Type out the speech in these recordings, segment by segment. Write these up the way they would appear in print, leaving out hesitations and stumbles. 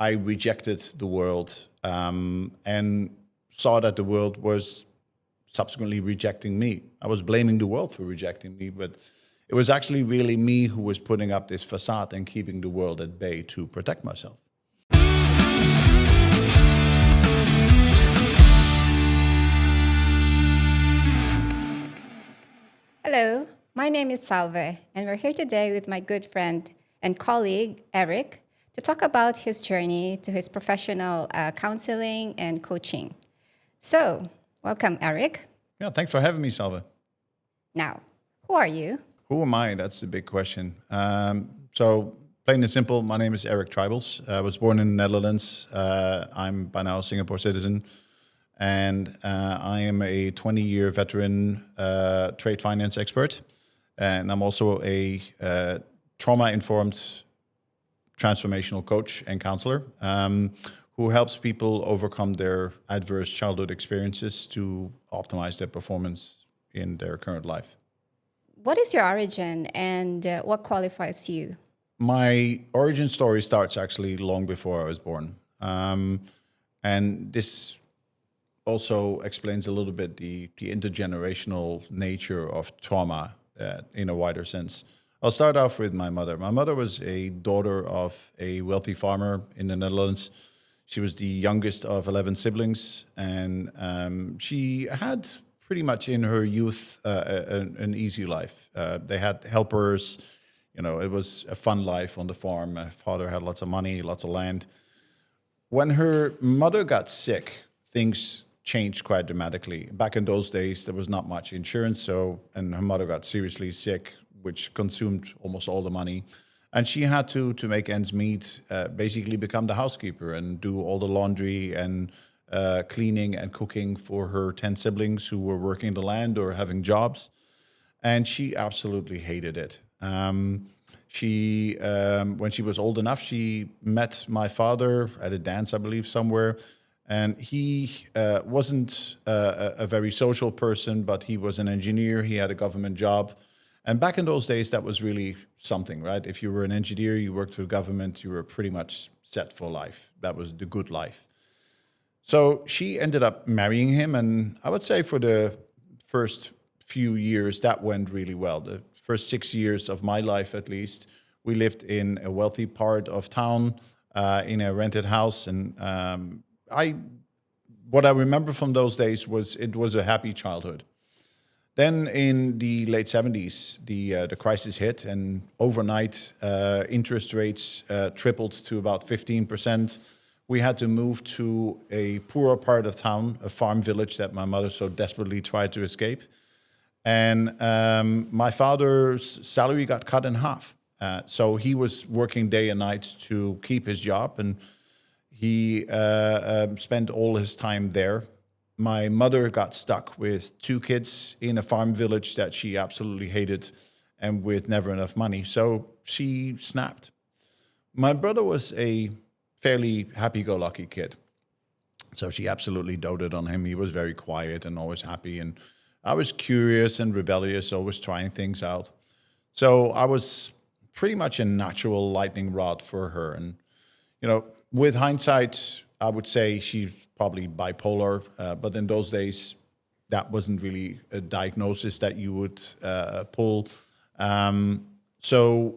I rejected the world and saw that the world was subsequently rejecting me. I was blaming the world for rejecting me, but it was actually really me who was putting up this facade and keeping the world at bay to protect myself. Hello, my name is Salve, and we're here today with my good friend and colleague, Eric, to talk about his journey to his professional counseling and coaching. So, welcome, Eric. Yeah, thanks for having me, Salva. Now, who are you? Who am I? That's the big question. So, plain and simple, my name is Eric Tribals. I was born in the Netherlands. I'm by now a Singapore citizen. And I am a 20-year veteran trade finance expert. And I'm also a trauma-informed transformational coach and counselor who helps people overcome their adverse childhood experiences to optimize their performance in their current life. What is your origin and what qualifies you? My origin story starts actually long before I was born. And this also explains a little bit the intergenerational nature of trauma in a wider sense. I'll start off with my mother. My mother was a daughter of a wealthy farmer in the Netherlands. She was the youngest of 11 siblings, and she had pretty much in her youth an easy life. They had helpers. You know, it was a fun life on the farm. My father had lots of money, lots of land. When her mother got sick, things changed quite dramatically. Back in those days, there was not much insurance, and her mother got seriously sick, which consumed almost all the money. And she had to make ends meet, basically become the housekeeper and do all the laundry and cleaning and cooking for her 10 siblings who were working the land or having jobs. And she absolutely hated it. When she was old enough, she met my father at a dance, I believe, somewhere. And he wasn't a very social person, but he was an engineer. He had a government job. And back in those days, that was really something, right? If you were an engineer, you worked for the government, you were pretty much set for life. That was the good life. So she ended up marrying him. And I would say for the first few years, that went really well. The first 6 years of my life, at least, we lived in a wealthy part of town in a rented house. And what I remember from those days was it was a happy childhood. Then in the late 70s, the crisis hit, and overnight interest rates tripled to about 15%. We had to move to a poorer part of town, a farm village that my mother so desperately tried to escape. And my father's salary got cut in half. So he was working day and night to keep his job, and he spent all his time there. My mother got stuck with 2 kids in a farm village that she absolutely hated and with never enough money. So she snapped. My brother was a fairly happy-go-lucky kid. So she absolutely doted on him. He was very quiet and always happy. And I was curious and rebellious, always trying things out. So I was pretty much a natural lightning rod for her. And, with hindsight, I would say she's probably bipolar, but in those days, that wasn't really a diagnosis that you would pull. So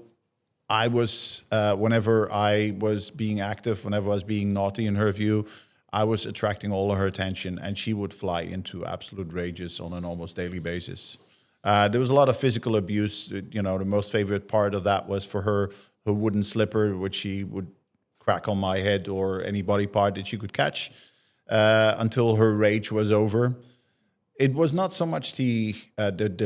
I was, whenever I was being active, whenever I was being naughty in her view, I was attracting all of her attention, and she would fly into absolute rages on an almost daily basis. There was a lot of physical abuse. The most favorite part of that was for her wooden slipper, which she would crack on my head or any body part that she could catch until her rage was over. It was not so much the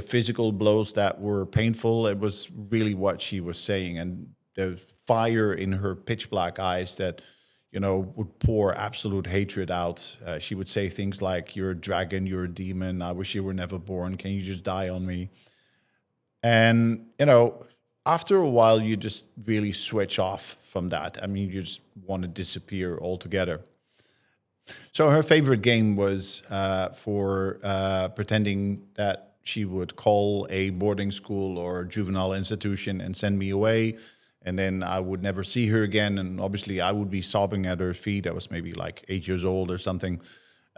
physical blows that were painful. It was really what she was saying and the fire in her pitch black eyes that, would pour absolute hatred out. She would say things like, "You're a dragon, you're a demon. I wish you were never born. Can you just die on me?" And, after a while, you just really switch off from that. I mean, you just want to disappear altogether. So her favorite game was for pretending that she would call a boarding school or juvenile institution and send me away And then I would never see her again. And obviously I would be sobbing at her feet. I was maybe like 8 years old or something,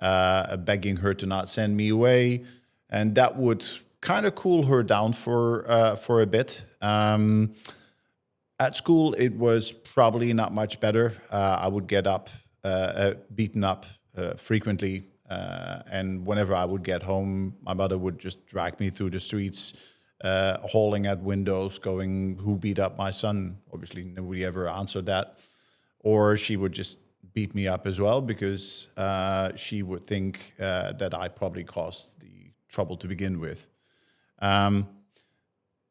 begging her to not send me away. And that would kind of cool her down for a bit. At school, it was probably not much better. I would get up, beaten up frequently. And whenever I would get home, my mother would just drag me through the streets, hauling at windows, going, "Who beat up my son?" Obviously, nobody ever answered that. Or she would just beat me up as well because she would think that I probably caused the trouble to begin with.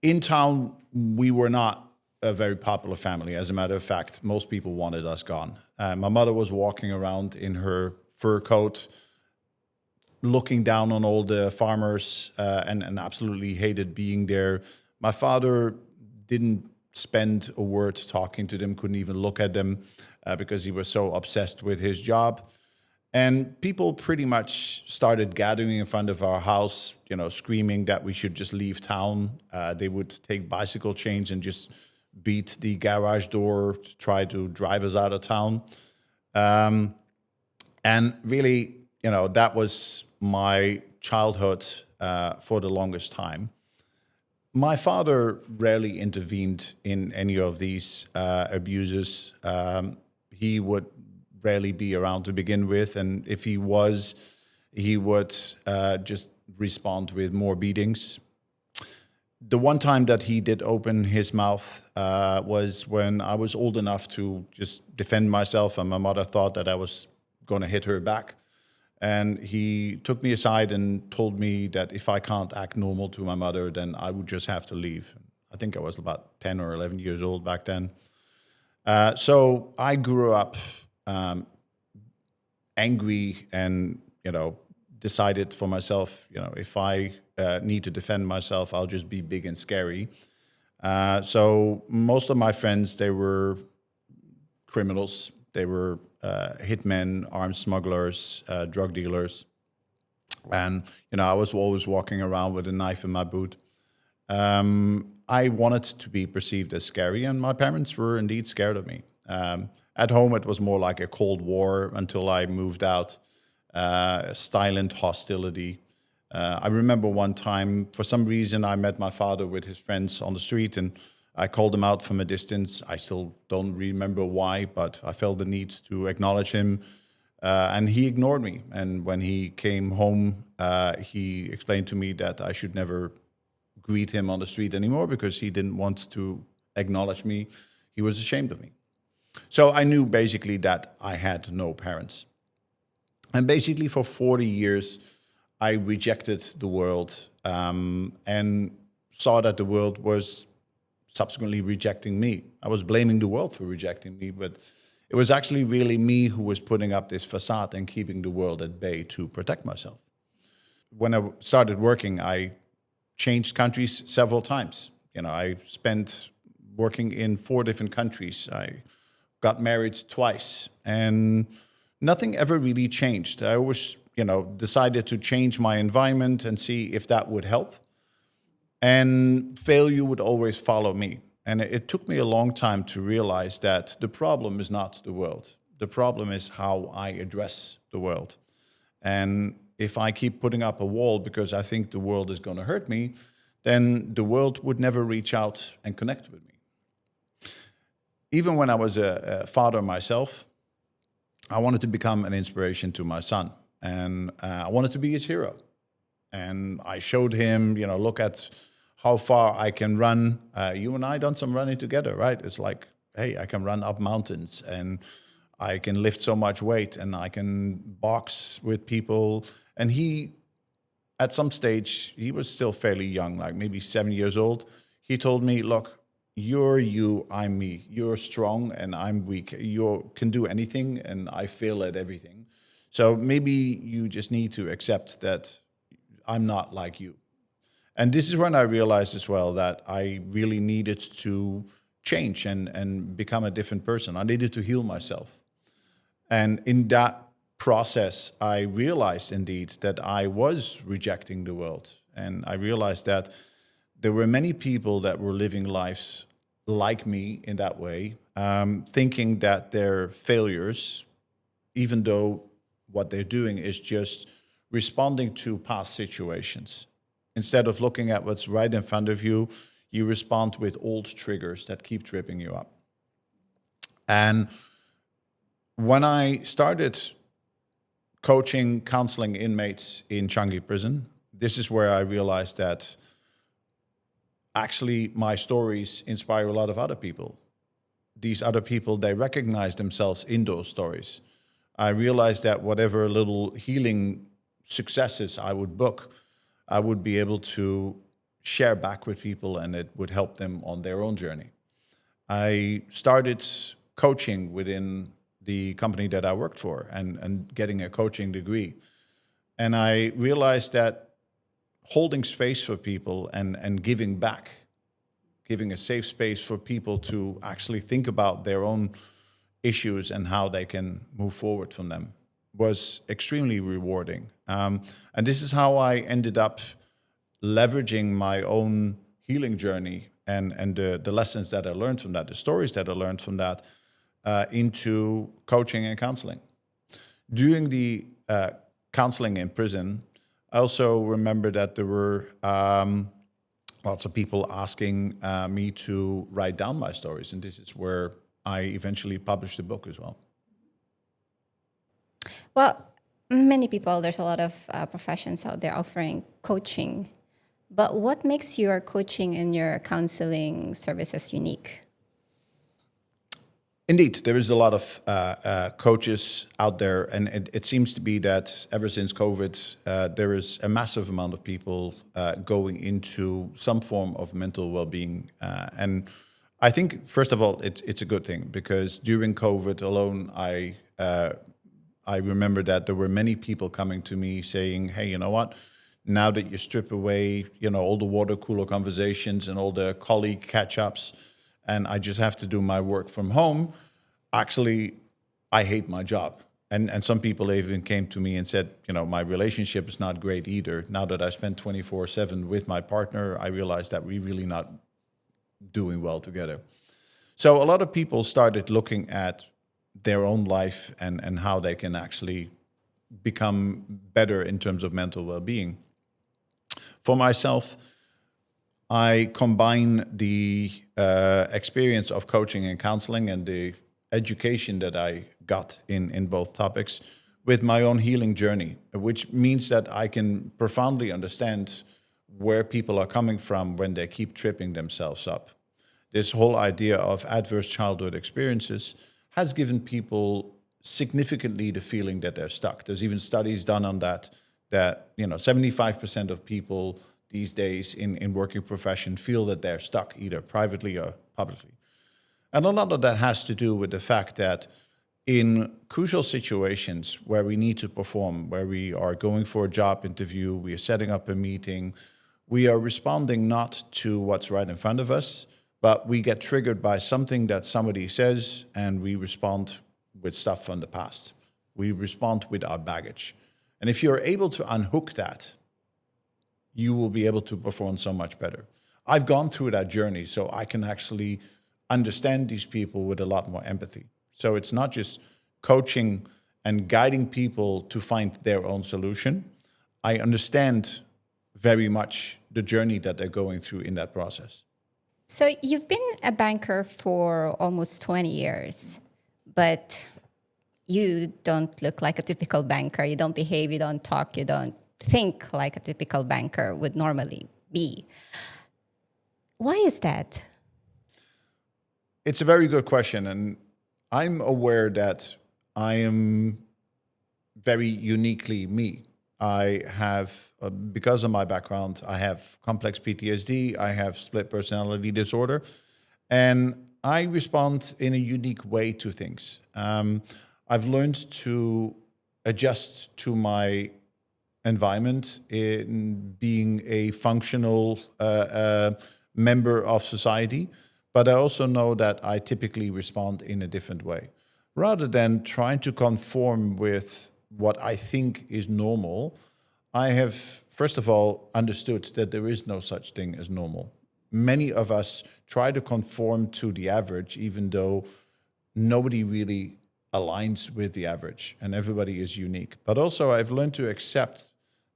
In town, we were not a very popular family. As a matter of fact, most people wanted us gone. My mother was walking around in her fur coat, looking down on all the farmers, and absolutely hated being there. My father didn't spend a word talking to them, couldn't even look at them because he was so obsessed with his job. And people pretty much started gathering in front of our house, screaming that we should just leave town. They would take bicycle chains and just beat the garage door to try to drive us out of town. And really, that was my childhood for the longest time. My father rarely intervened in any of these abuses. He would rarely be around to begin with, and if he was, he would just respond with more beatings. The one time that he did open his mouth was when I was old enough to just defend myself, and my mother thought that I was going to hit her back. And he took me aside and told me that if I can't act normal to my mother, then I would just have to leave. I think I was about 10 or 11 years old back then. So I grew up angry and, decided for myself, if I need to defend myself, I'll just be big and scary. So most of my friends, they were criminals. They were hitmen, arms smugglers, drug dealers. And, I was always walking around with a knife in my boot. I wanted to be perceived as scary, and my parents were indeed scared of me. At home, it was more like a Cold War until I moved out, silent hostility. I remember one time, for some reason, I met my father with his friends on the street, and I called him out from a distance. I still don't remember why, but I felt the need to acknowledge him. And he ignored me. And when he came home, he explained to me that I should never greet him on the street anymore because he didn't want to acknowledge me. He was ashamed of me. So I knew basically that I had no parents. And basically for 40 years, I rejected the world and saw that the world was subsequently rejecting me. I was blaming the world for rejecting me, but it was actually really me who was putting up this facade and keeping the world at bay to protect myself. When I started working, I changed countries several times. I spent working in 4 different countries. I got married twice, and nothing ever really changed. I always, decided to change my environment and see if that would help. And failure would always follow me. And it took me a long time to realize that the problem is not the world. The problem is how I address the world. And if I keep putting up a wall because I think the world is going to hurt me, then the world would never reach out and connect with me. Even when I was a father myself, I wanted to become an inspiration to my son. And I wanted to be his hero. And I showed him, look at how far I can run. You and I done some running together, right? It's like, hey, I can run up mountains and I can lift so much weight and I can box with people. And he, at some stage, he was still fairly young, like maybe 7 years old. He told me, look, you're you, I'm me. You're strong and I'm weak. You can do anything and I fail at everything. So maybe you just need to accept that I'm not like you. And this is when I realized as well that I really needed to change and become a different person. I needed to heal myself. And in that process, I realized indeed that I was rejecting the world. And I realized that there were many people that were living lives like me in that way, thinking that they're failures, even though what they're doing is just responding to past situations. Instead of looking at what's right in front of you, you respond with old triggers that keep tripping you up. And when I started coaching, counseling inmates in Changi prison, this is where I realized that actually my stories inspire a lot of other people. These other people, they recognize themselves in those stories. I realized that whatever little healing successes I would book, I would be able to share back with people, and it would help them on their own journey. I started coaching within the company that I worked for, and getting a coaching degree. And I realized that holding space for people and giving back, giving a safe space for people to actually think about their own issues and how they can move forward from them was extremely rewarding. And this is how I ended up leveraging my own healing journey and the lessons that I learned from that, the stories that I learned from that, into coaching and counseling. During the counseling in prison, I also remember that there were lots of people asking me to write down my stories, and this is where I eventually published a book as well. Well, many people, there's a lot of professions out there offering coaching. But what makes your coaching and your counseling services unique? Indeed, there is a lot of coaches out there, and it seems to be that ever since COVID, there is a massive amount of people going into some form of mental well-being. And I think, first of all, it's a good thing, because during COVID alone, I remember that there were many people coming to me saying, hey, you know what? Now that you strip away, all the water cooler conversations and all the colleague catch-ups, and I just have to do my work from home, actually, I hate my job. And some people even came to me and said, my relationship is not great either. Now that I spend 24/7 with my partner, I realized that we're really not doing well together. So a lot of people started looking at their own life and how they can actually become better in terms of mental well-being. For myself, I combine the experience of coaching and counseling and the education that I got in both topics with my own healing journey, which means that I can profoundly understand where people are coming from when they keep tripping themselves up. This whole idea of adverse childhood experiences has given people significantly the feeling that they're stuck. There's even studies done on that 75% of people these days in working profession feel that they're stuck either privately or publicly. And a lot of that has to do with the fact that in crucial situations where we need to perform, where we are going for a job interview, we are setting up a meeting, we are responding not to what's right in front of us, but we get triggered by something that somebody says, and we respond with stuff from the past. We respond with our baggage. And if you're able to unhook that, you will be able to perform so much better. I've gone through that journey, so I can actually understand these people with a lot more empathy. So it's not just coaching and guiding people to find their own solution. I understand very much the journey that they're going through in that process. So you've been a banker for almost 20 years, but you don't look like a typical banker. You don't behave, you don't talk, you don't think like a typical banker would normally be. Why is that? It's a very good question, and I'm aware that I am very uniquely me. I have, because of my background, I have complex PTSD, I have split personality disorder, and I respond in a unique way to things. I've learned to adjust to my environment in being a functional member of society, but I also know that I typically respond in a different way. Rather than trying to conform with what I think is normal, I have, first of all, understood that there is no such thing as normal. many of us try to conform to the average, even though nobody really aligns with the average and everybody is unique. But also I've learned to accept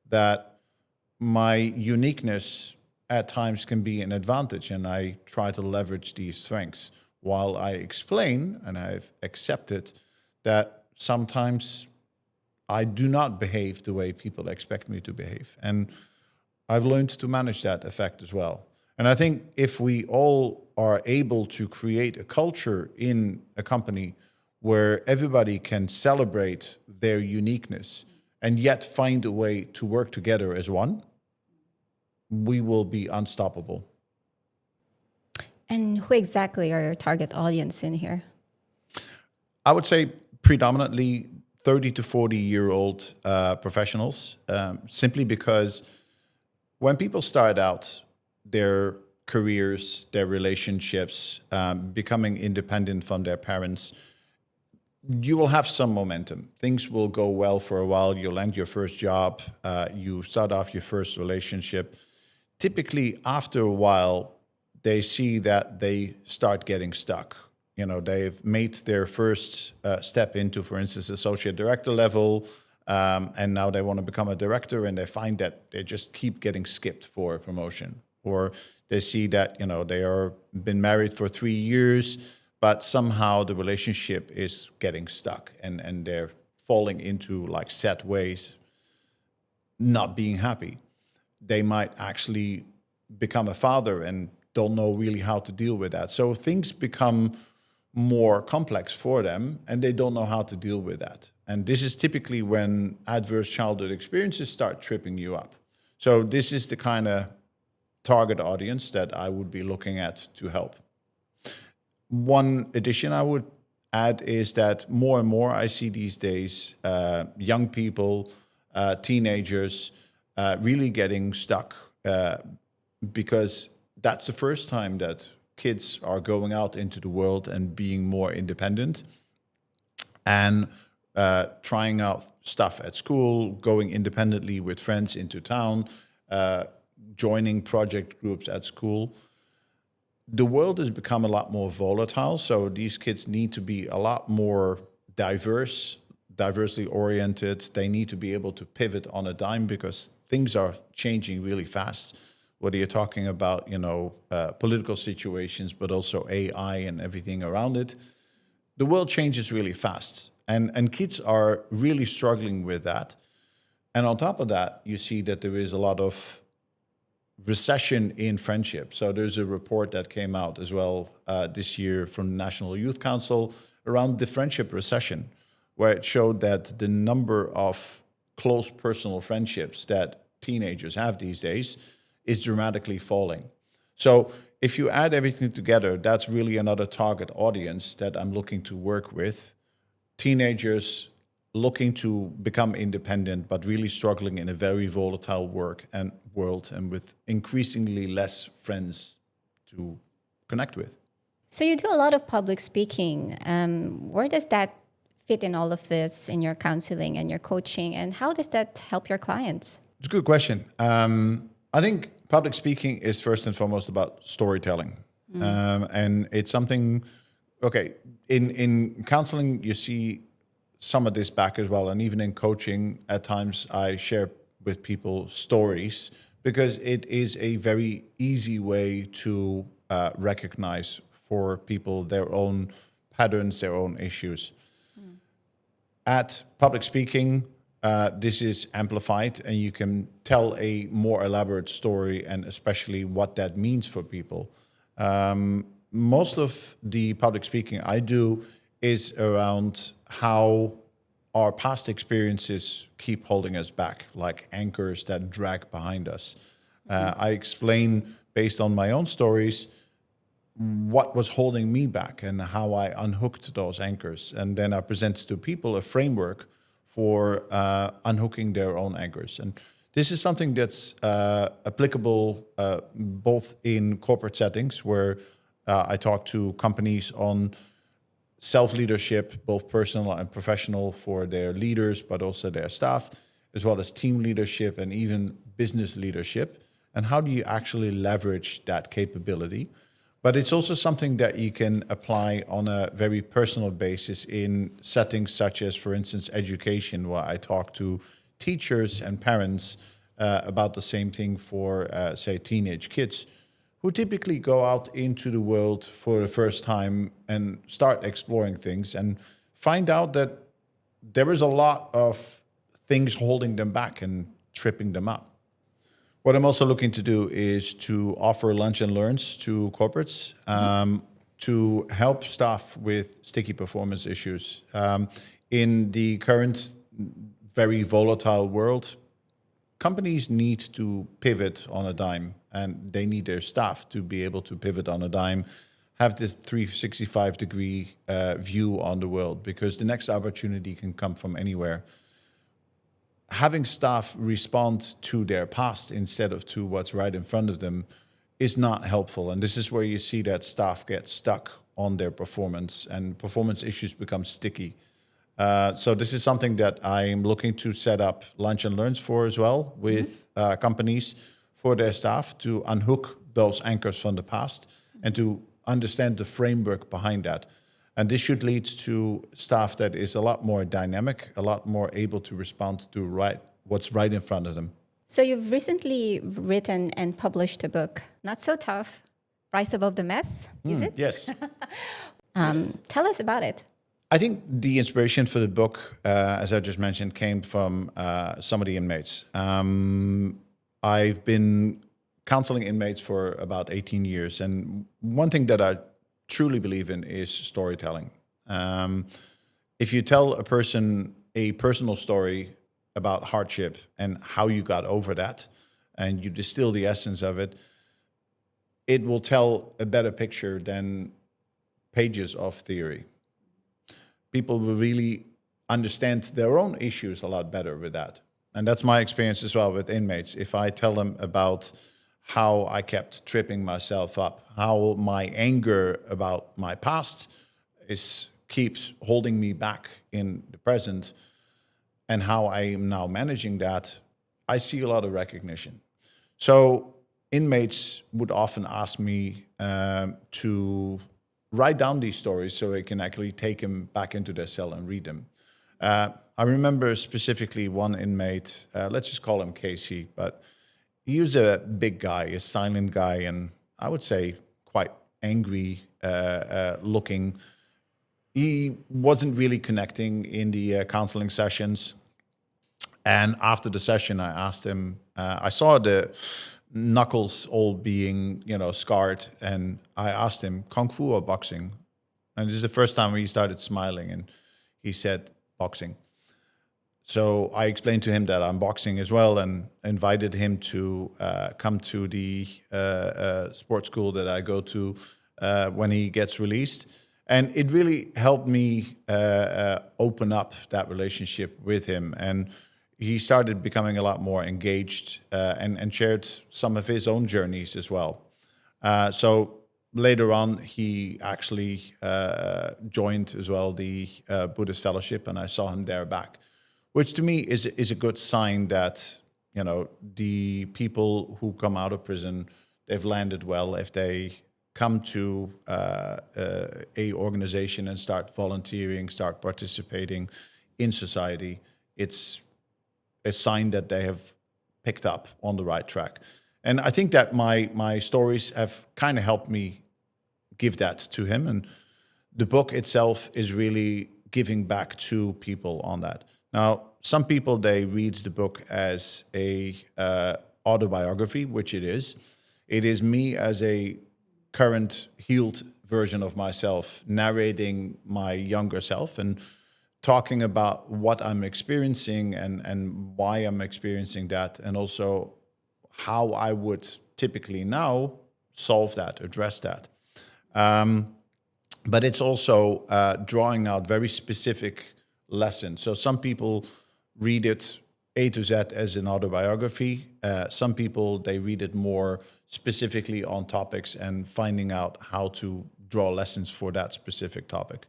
that my uniqueness at times can be an advantage, and I try to leverage these strengths while I explain, and I've accepted that sometimes I do not behave the way people expect me to behave. And I've learned to manage that effect as well. And I think if we all are able to create a culture in a company where everybody can celebrate their uniqueness and yet find a way to work together as one, we will be unstoppable. And who exactly are your target audience in here? I would say predominantly 30 to 40-year-old professionals, simply because when people start out their careers, their relationships, becoming independent from their parents, you will have some momentum. Things will go well for a while. You'll land your first job. You start off your first relationship. Typically, after a while, they see that they start getting stuck. You know, they've made their first step into, for instance, associate director level, and now they want to become a director, and they find that they just keep getting skipped for a promotion. Or they see that, you know, they are been married for 3 years, but somehow the relationship is getting stuck, and they're falling into like set ways, not being happy. They might actually become a father and don't know really how to deal with that. So things become more complex for them, and they don't know how to deal with that. And this is typically when adverse childhood experiences start tripping you up. So this is the kind of target audience that I would be looking at to help. One addition I would add is that more and more I see these days young people, teenagers, really getting stuck because that's the first time that kids are going out into the world and being more independent and trying out stuff at school, going independently with friends into town, joining project groups at school. The world has become a lot more volatile, so these kids need to be a lot more diversely oriented. They need to be able to pivot on a dime because things are changing really fast. Whether you're talking about, you know, political situations, but also AI and everything around it, the world changes really fast, and kids are really struggling with that. And on top of that, you see that there is a lot of recession in friendship. So there's a report that came out as well this year from the National Youth Council around the friendship recession, where it showed that the number of close personal friendships that teenagers have these days is dramatically falling. So if you add everything together, that's really another target audience that I'm looking to work with. Teenagers looking to become independent, but really struggling in a very volatile world and with increasingly less friends to connect with. So you do a lot of public speaking. Where does that fit in all of this in your counseling and your coaching, and how does that help your clients? It's a good question. I think public speaking is first and foremost about storytelling. And it's something, okay, in counseling, you see some of this back as well. And even in coaching, at times I share with people stories because it is a very easy way to recognize for people their own patterns, their own issues. At public speaking, this is amplified, and you can tell a more elaborate story, and especially what that means for people. Most of the public speaking I do is around how our past experiences keep holding us back, like anchors that drag behind us. I explain, based on my own stories, what was holding me back and how I unhooked those anchors. And then I present to people a framework for unhooking their own anchors. And this is something that's applicable both in corporate settings, where I talk to companies on self-leadership, both personal and professional, for their leaders, but also their staff, as well as team leadership and even business leadership. and how do you actually leverage that capability. But it's also something that you can apply on a very personal basis in settings such as, for instance, education, where I talk to teachers and parents about the same thing for, say, teenage kids who typically go out into the world for the first time and start exploring things and find out that there is a lot of things holding them back and tripping them up. What I'm also looking to do is to offer lunch and learns to corporates to help staff with sticky performance issues. In the current very volatile world, companies need to pivot on a dime, and they need their staff to be able to pivot on a dime, have this 365-degree view on the world, because the next opportunity can come from anywhere. Having staff respond to their past instead of to what's right in front of them is not helpful. And this is where you see that staff get stuck on their performance and performance issues become sticky. So this is something that I'm looking to set up lunch and learns for as well with companies for their staff to unhook those anchors from the past and to understand the framework behind that. And this should lead to staff that is a lot more dynamic, a lot more able to respond to what's right in front of them. So you've recently written and published a book, Not So Tough, Rise Above the Mess, is it? Yes. Tell us about it. I think the inspiration for the book, as I just mentioned, came from some of the inmates. I've been counseling inmates for about 18 years. And one thing that I truly believe in is storytelling. If you tell a person a personal story about hardship and how you got over that, and you distill the essence of it, it will tell a better picture than pages of theory. People will really understand their own issues a lot better with that. And that's my experience as well with inmates. If I tell them about how I kept tripping myself up, how my anger about my past keeps holding me back in the present, and how I am now managing that, I see a lot of recognition. So inmates would often ask me to write down these stories so I can actually take them back into their cell and read them. I remember specifically one inmate, let's just call him Casey, but he was a big guy, a silent guy, and I would say quite angry looking. He wasn't really connecting in the counseling sessions. And after the session, I asked him, I saw the knuckles all being, scarred. And I asked him, Kung Fu or boxing? And this is the first time he started smiling. And he said, boxing. So I explained to him that I'm boxing as well and invited him to come to the sports school that I go to when he gets released. And it really helped me open up that relationship with him. And he started becoming a lot more engaged and shared some of his own journeys as well. So later on, he actually joined as well the Buddhist Fellowship, and I saw him there back, which to me is a good sign that, the people who come out of prison, they've landed well. If they come to a organization and start volunteering, start participating in society, it's a sign that they have picked up on the right track. And I think that my stories have kind of helped me give that to him. And the book itself is really giving back to people on that. Now, some people, they read the book as a autobiography, which it is. It is me as a current healed version of myself narrating my younger self and talking about what I'm experiencing and why I'm experiencing that, and also how I would typically now solve that, address that. But it's also drawing out very specific lessons. So some people read it A to Z as an autobiography. Some people, they read it more specifically on topics and finding out how to draw lessons for that specific topic.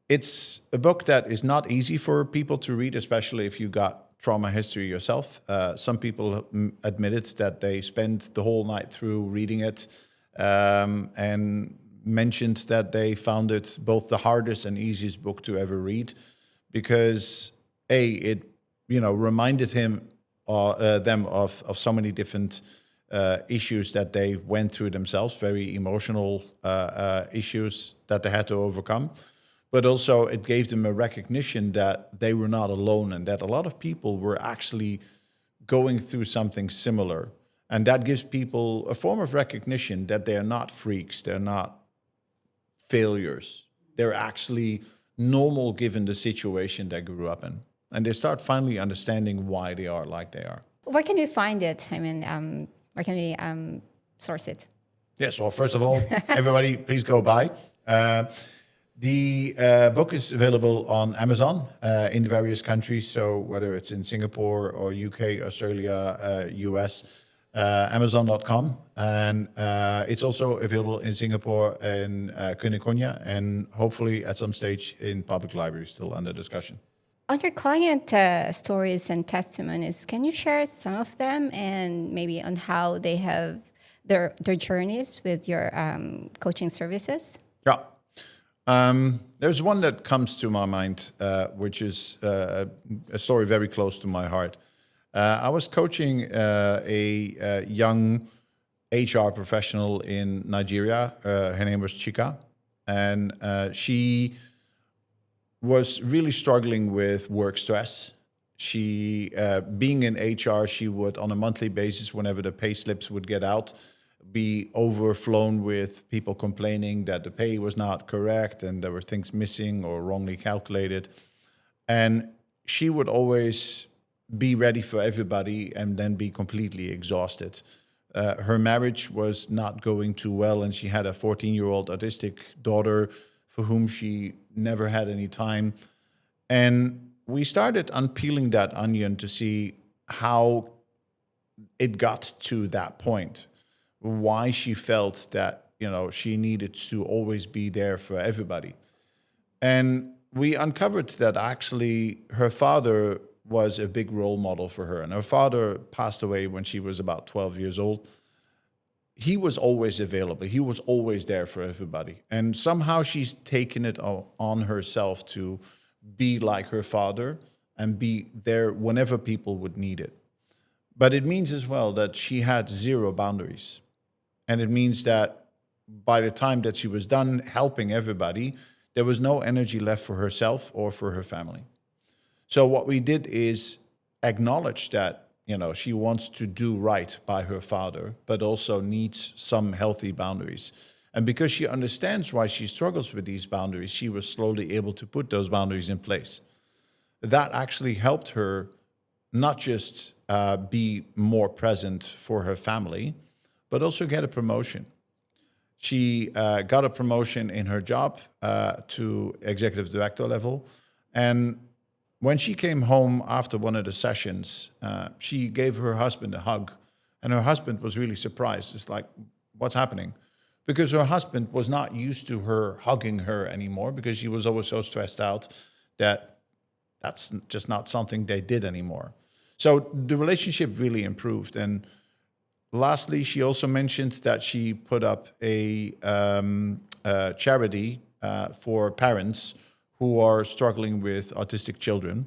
It's a book that is not easy for people to read, especially if you got trauma history yourself. Some people admitted that they spent the whole night through reading it, and mentioned that they found it both the hardest and easiest book to ever read, because it reminded them of so many different issues that they went through themselves, very emotional issues that they had to overcome. But also it gave them a recognition that they were not alone, and that a lot of people were actually going through something similar. And that gives people a form of recognition that they're not freaks, they're not failures. They're actually normal given the situation they grew up in. And they start finally understanding why they are like they are. Where can we find it? I mean, where can we source it? Yes, well, first of all, everybody, please go buy. The book is available on Amazon in various countries. So whether it's in Singapore or UK, Australia, US, Amazon.com. And it's also available in Singapore and Cunha, and hopefully at some stage in public libraries, still under discussion. On your client stories and testimonies, can you share some of them and maybe on how they have their journeys with your coaching services? Yeah. There's one that comes to my mind, which is a story very close to my heart. I was coaching a young HR professional in Nigeria. Her name was Chika, and she was really struggling with work stress. She, being in HR, she would, on a monthly basis, whenever the pay slips would get out, be overflown with people complaining that the pay was not correct and there were things missing or wrongly calculated. And she would always be ready for everybody and then be completely exhausted. Her marriage was not going too well, and she had a 14-year-old autistic daughter for whom she never had any time. And we started unpeeling that onion to see how it got to that point, why she felt that, she needed to always be there for everybody. And we uncovered that actually her father was a big role model for her. And her father passed away when she was about 12 years old. He was always available. He was always there for everybody. And somehow she's taken it on herself to be like her father and be there whenever people would need it. But it means as well that she had zero boundaries. And it means that by the time that she was done helping everybody, there was no energy left for herself or for her family. So what we did is acknowledge that, she wants to do right by her father, but also needs some healthy boundaries. And because she understands why she struggles with these boundaries, she was slowly able to put those boundaries in place. That actually helped her not just be more present for her family, but also get a promotion. She got a promotion in her job to executive director level. And when she came home after one of the sessions, she gave her husband a hug. And her husband was really surprised. It's like, what's happening? Because her husband was not used to her hugging her anymore, because she was always so stressed out that that's just not something they did anymore. So the relationship really improved. And lastly, she also mentioned that she put up a charity for parents who are struggling with autistic children,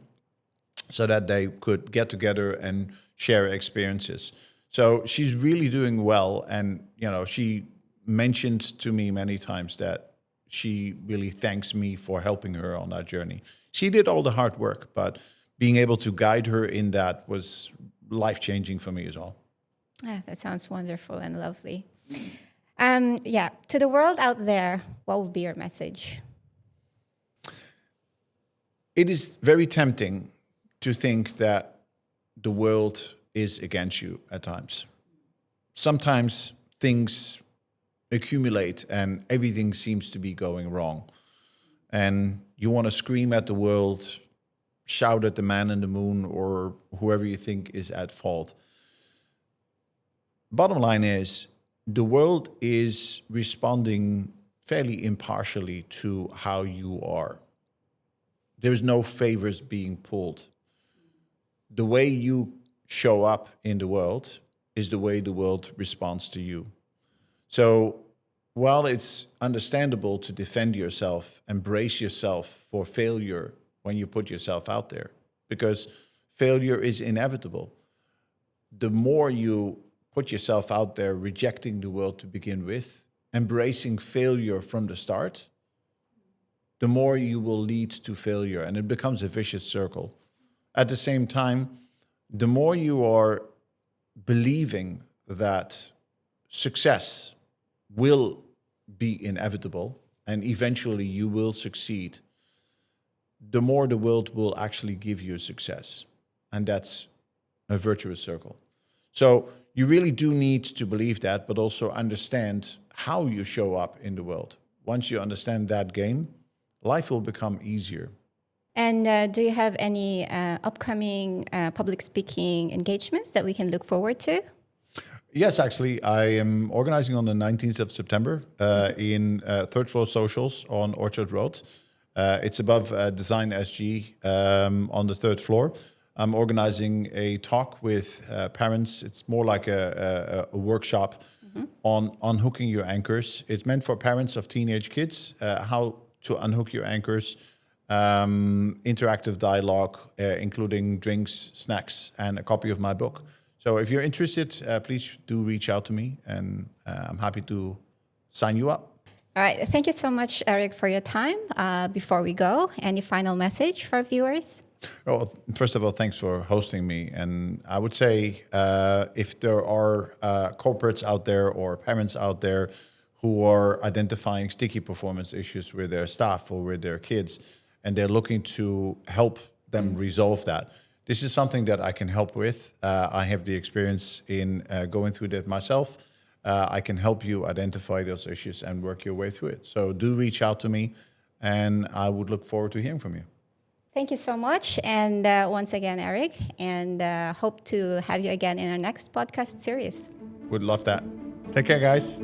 so that they could get together and share experiences. So she's really doing well. And, she mentioned to me many times that she really thanks me for helping her on that journey. She did all the hard work, but being able to guide her in that was life-changing for me as well. That sounds wonderful and lovely. To the world out there, what would be your message? It is very tempting to think that the world is against you at times. Sometimes things accumulate and everything seems to be going wrong. And you want to scream at the world, shout at the man in the moon, or whoever you think is at fault. Bottom line is, the world is responding fairly impartially to how you are. There's no favors being pulled. the way you show up in the world is the way the world responds to you. So while it's understandable to defend yourself and brace yourself for failure when you put yourself out there, because failure is inevitable, the more you put yourself out there rejecting the world to begin with, embracing failure from the start, the more you will lead to failure, and it becomes a vicious circle. At the same time, the more you are believing that success will be inevitable and eventually you will succeed, the more the world will actually give you success. And that's a virtuous circle. So you really do need to believe that, but also understand how you show up in the world. Once you understand that game, life will become easier. And do you have any upcoming public speaking engagements that we can look forward to? Yes, actually, I am organizing on the 19th of September in Third Floor Socials on Orchard Road. It's above Design SG on the third floor. I'm organizing a talk with parents. It's more like a workshop on unhooking your anchors. It's meant for parents of teenage kids, how to unhook your anchors, interactive dialogue, including drinks, snacks, and a copy of my book. So if you're interested, please do reach out to me, and I'm happy to sign you up. All right. Thank you so much, Eric, for your time. Before we go, any final message for our viewers? Well, first of all, thanks for hosting me. And I would say if there are corporates out there or parents out there who are identifying sticky performance issues with their staff or with their kids, and they're looking to help them resolve that, this is something that I can help with. I have the experience in going through that myself. I can help you identify those issues and work your way through it. So do reach out to me, and I would look forward to hearing from you. Thank you so much. And once again, Eric, and hope to have you again in our next podcast series. Would love that. Take care, guys.